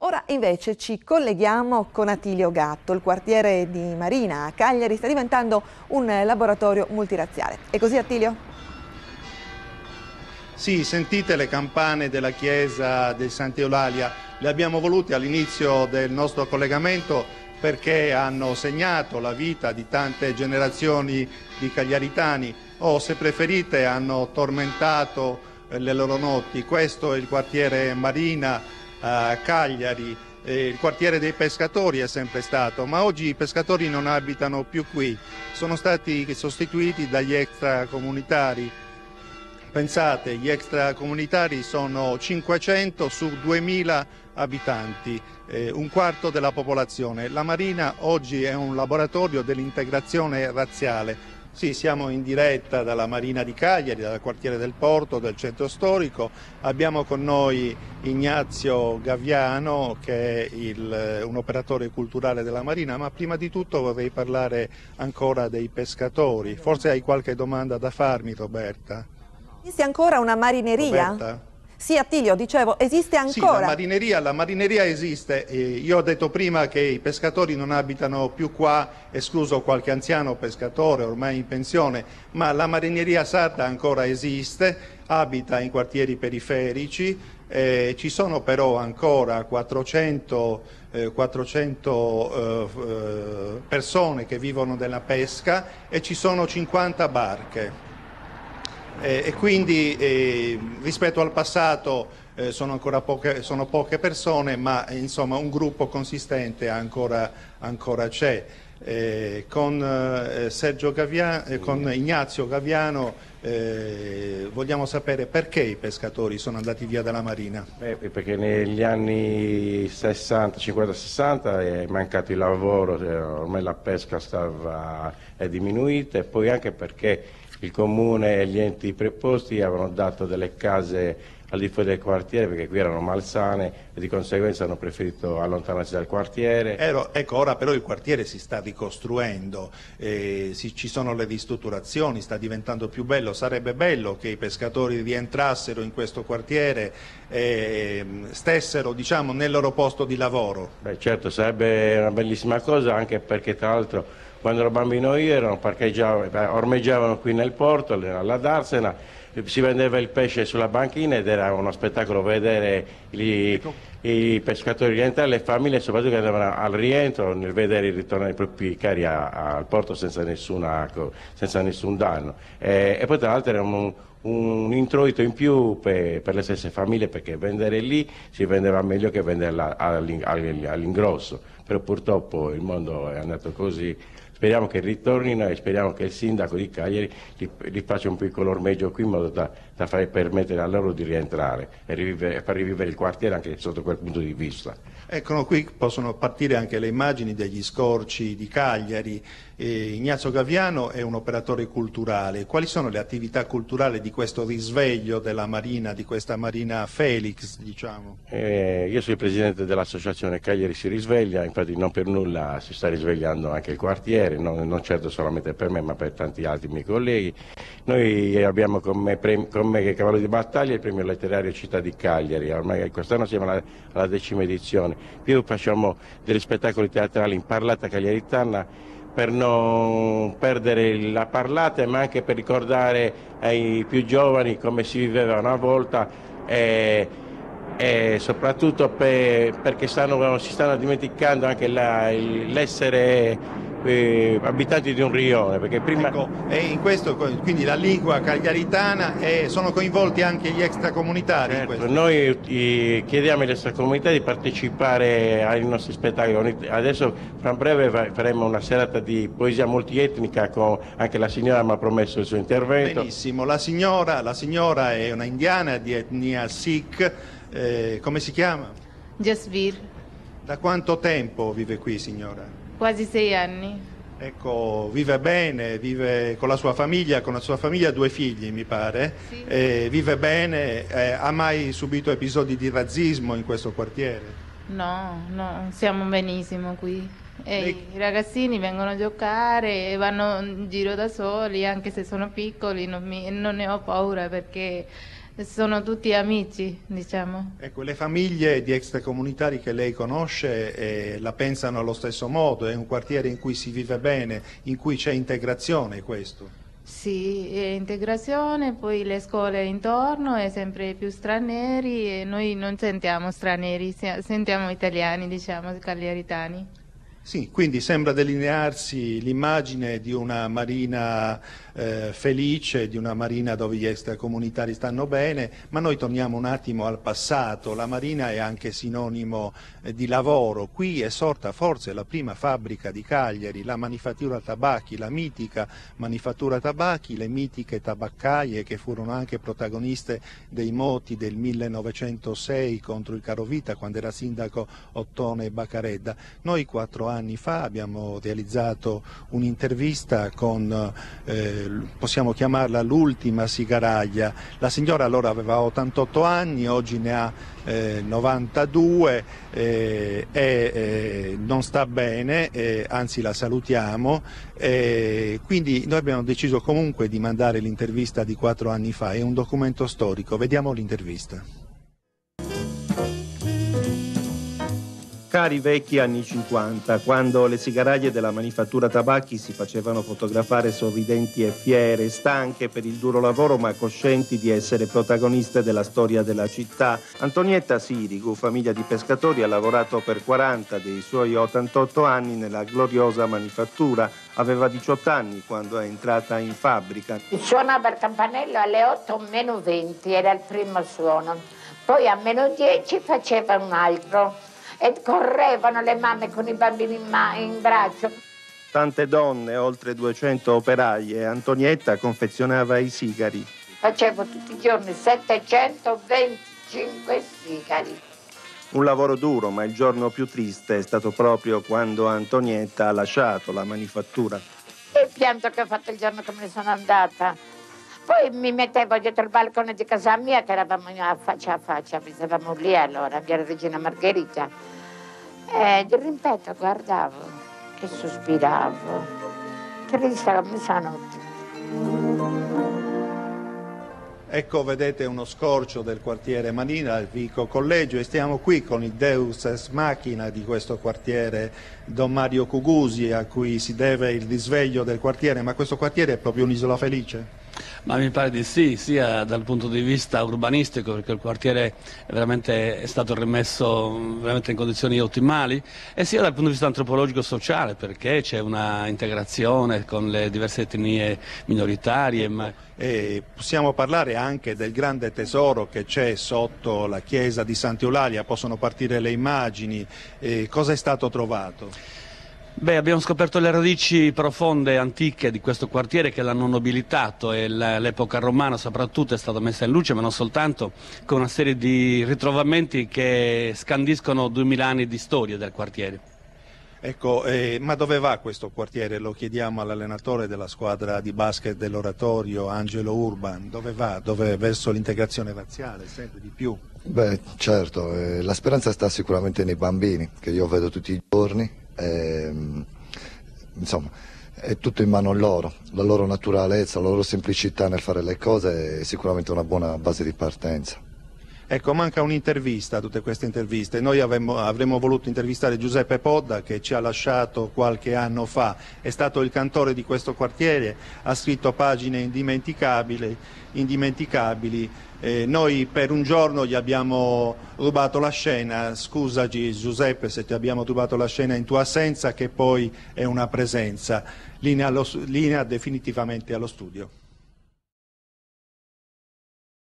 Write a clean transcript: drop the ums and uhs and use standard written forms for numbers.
Ora invece ci colleghiamo con Attilio Gatto. Il quartiere di Marina a Cagliari sta diventando un laboratorio multirazziale. È così, Attilio? Sì, sentite le campane della chiesa di Santa Eulalia. Le abbiamo volute all'inizio del nostro collegamento perché hanno segnato la vita di tante generazioni di cagliaritani o, se preferite, hanno tormentato le loro notti. Questo è il quartiere Marina a Cagliari, il quartiere dei pescatori è sempre stato, ma oggi i pescatori non abitano più qui, sono stati sostituiti dagli extracomunitari. Pensate, gli extracomunitari sono 500 su 2000 abitanti, un quarto della popolazione. La Marina oggi è un laboratorio dell'integrazione razziale. Sì, siamo in diretta dalla Marina di Cagliari, dal quartiere del Porto, del centro storico. Abbiamo con noi Ignazio Gaviano, che è un operatore culturale della Marina, ma prima di tutto vorrei parlare ancora dei pescatori. Forse hai qualche domanda da farmi, Roberta? Esiste ancora una marineria? Roberta? Sì, Attilio, dicevo, esiste Sì, ancora? la marineria esiste. Io ho detto prima che i pescatori non abitano più qua, escluso qualche anziano pescatore ormai in pensione, ma la marineria sarda ancora esiste, abita in quartieri periferici, ci sono però ancora 400 persone che vivono della pesca e ci sono 50 barche. E quindi rispetto al passato sono ancora poche persone, ma insomma un gruppo consistente ancora c'è. Con Ignazio Gaviano vogliamo sapere perché i pescatori sono andati via dalla Marina. Perché negli anni 60, 50-60 è mancato il lavoro, ormai la pesca è diminuita, e poi anche perché il comune e gli enti preposti avevano dato delle case al di fuori del quartiere perché qui erano malsane e di conseguenza hanno preferito allontanarsi dal quartiere. Ecco, ora però il quartiere si sta ricostruendo, ci sono le ristrutturazioni, sta diventando più bello. Sarebbe bello che i pescatori rientrassero in questo quartiere e stessero, diciamo, nel loro posto di lavoro. Beh, certo, sarebbe una bellissima cosa, anche perché tra l'altro quando ero bambino io ormeggiavano qui nel porto, alla Darsena, si vendeva il pesce sulla banchina ed era uno spettacolo vedere i pescatori rientrare, le famiglie soprattutto che andavano al rientro, nel vedere ritornare i propri cari al porto senza nessun danno. E poi tra l'altro era un introito in più per le stesse famiglie, perché vendere lì si vendeva meglio che venderla all'ingrosso, però purtroppo il mondo è andato così. Speriamo che ritornino e speriamo che il sindaco di Cagliari gli faccia un piccolo ormeggio qui in modo da permettere a loro di rientrare e far rivivere il quartiere anche sotto quel punto di vista. Ecco, qui possono partire anche le immagini degli scorci di Cagliari. Ignazio Gaviano è un operatore culturale. Quali sono le attività culturali di questo risveglio della Marina, di questa Marina Felix, diciamo? Io sono il presidente dell'associazione Cagliari si risveglia, infatti non per nulla si sta risvegliando anche il quartiere, non certo solamente per me ma per tanti altri miei colleghi. Noi abbiamo con me che cavallo di battaglia il premio letterario Città di Cagliari, ormai quest'anno siamo alla 10ª edizione. Più facciamo degli spettacoli teatrali in parlata cagliaritana per non perdere la parlata, ma anche per ricordare ai più giovani come si viveva una volta e soprattutto perché si stanno dimenticando anche l'essere abitanti di un rione, perché prima... Ecco, e in questo quindi la lingua cagliaritana sono coinvolti anche gli extracomunitari? Certo, in questo? noi chiediamo agli extracomunitari di partecipare ai nostri spettacoli. Adesso fra breve faremo una serata di poesia multietnica, anche la signora mi ha promesso il suo intervento. Benissimo, la signora è una indiana di etnia Sikh, come si chiama? Jasvir, Da quanto tempo vive qui, signora? quasi 6 anni. Ecco, vive bene, vive con la sua famiglia, 2 figli mi pare, Sì. Vive bene, ha mai subito episodi di razzismo in questo quartiere? No, siamo benissimo qui. I ragazzini vengono a giocare, vanno in giro da soli, anche se sono piccoli, non ne ho paura perché sono tutti amici, diciamo. Ecco, le famiglie di extracomunitari che lei conosce la pensano allo stesso modo, è un quartiere in cui si vive bene, in cui c'è integrazione questo? Sì, integrazione, poi le scuole intorno e sempre più stranieri e noi non sentiamo stranieri, sentiamo italiani, diciamo, cagliaritani. Sì, quindi sembra delinearsi l'immagine di una Marina felice, di una Marina dove gli extracomunitari stanno bene, ma noi torniamo un attimo al passato. La Marina è anche sinonimo di lavoro. Qui è sorta forse la prima fabbrica di Cagliari, la Manifattura Tabacchi, la mitica Manifattura Tabacchi, le mitiche tabaccaie che furono anche protagoniste dei moti del 1906 contro il carovita quando era sindaco Ottone Baccaredda. Noi 4 anni fa abbiamo realizzato un'intervista con, possiamo chiamarla l'ultima sigaraglia. La signora allora aveva 88 anni, oggi ne ha 92 e non sta bene, anzi la salutiamo. Quindi noi abbiamo deciso comunque di mandare l'intervista di 4 anni fa, è un documento storico, vediamo l'intervista. Cari vecchi anni 50, quando le sigaraglie della Manifattura Tabacchi si facevano fotografare sorridenti e fiere, stanche per il duro lavoro ma coscienti di essere protagoniste della storia della città, Antonietta Sirigu, famiglia di pescatori, ha lavorato per 40 dei suoi 88 anni nella gloriosa manifattura. Aveva 18 anni quando è entrata in fabbrica. Suonava il campanello alle 8 meno 20, era il primo suono. Poi a meno 10 faceva un altro. E correvano le mamme con i bambini in braccio. Tante donne, oltre 200 operaie, Antonietta confezionava i sigari. Facevo tutti i giorni 725 sigari. Un lavoro duro, ma il giorno più triste è stato proprio quando Antonietta ha lasciato la manifattura. E il pianto che ho fatto il giorno che me ne sono andata. Poi mi mettevo dietro il balcone di casa mia, che eravamo a faccia, stavamo lì allora, via Regina Margherita. E di rimpetto guardavo e sospiravo, triste come stanotte. Ecco, vedete uno scorcio del quartiere Marina, il Vico Collegio, e stiamo qui con il Deus ex machina di questo quartiere, Don Mario Cugusi, a cui si deve il risveglio del quartiere. Ma questo quartiere è proprio un'isola felice? Ma mi pare di sì, sia dal punto di vista urbanistico, perché il quartiere è stato rimesso veramente in condizioni ottimali, e sia dal punto di vista antropologico e sociale, perché c'è una integrazione con le diverse etnie minoritarie. E possiamo parlare anche del grande tesoro che c'è sotto la chiesa di Sant'Eulalia, possono partire le immagini. Cosa è stato trovato? Beh, abbiamo scoperto le radici profonde, antiche di questo quartiere che l'hanno nobilitato, e l'epoca romana soprattutto è stata messa in luce, ma non soltanto, con una serie di ritrovamenti che scandiscono 2000 anni di storia del quartiere. Ecco, ma dove va questo quartiere? Lo chiediamo all'allenatore della squadra di basket dell'Oratorio, Angelo Urban. Dove va? Verso l'integrazione razziale, sempre di più? Beh, certo, la speranza sta sicuramente nei bambini, che io vedo tutti i giorni. Insomma, è tutto in mano loro, la loro naturalezza, la loro semplicità nel fare le cose è sicuramente una buona base di partenza. Ecco, manca un'intervista a tutte queste interviste. Noi avremmo voluto intervistare Giuseppe Podda, che ci ha lasciato qualche anno fa, è stato il cantore di questo quartiere, ha scritto pagine indimenticabili. Noi per un giorno gli abbiamo rubato la scena. Scusaci Giuseppe se ti abbiamo rubato la scena in tua assenza, che poi è una presenza. Linea definitivamente allo studio.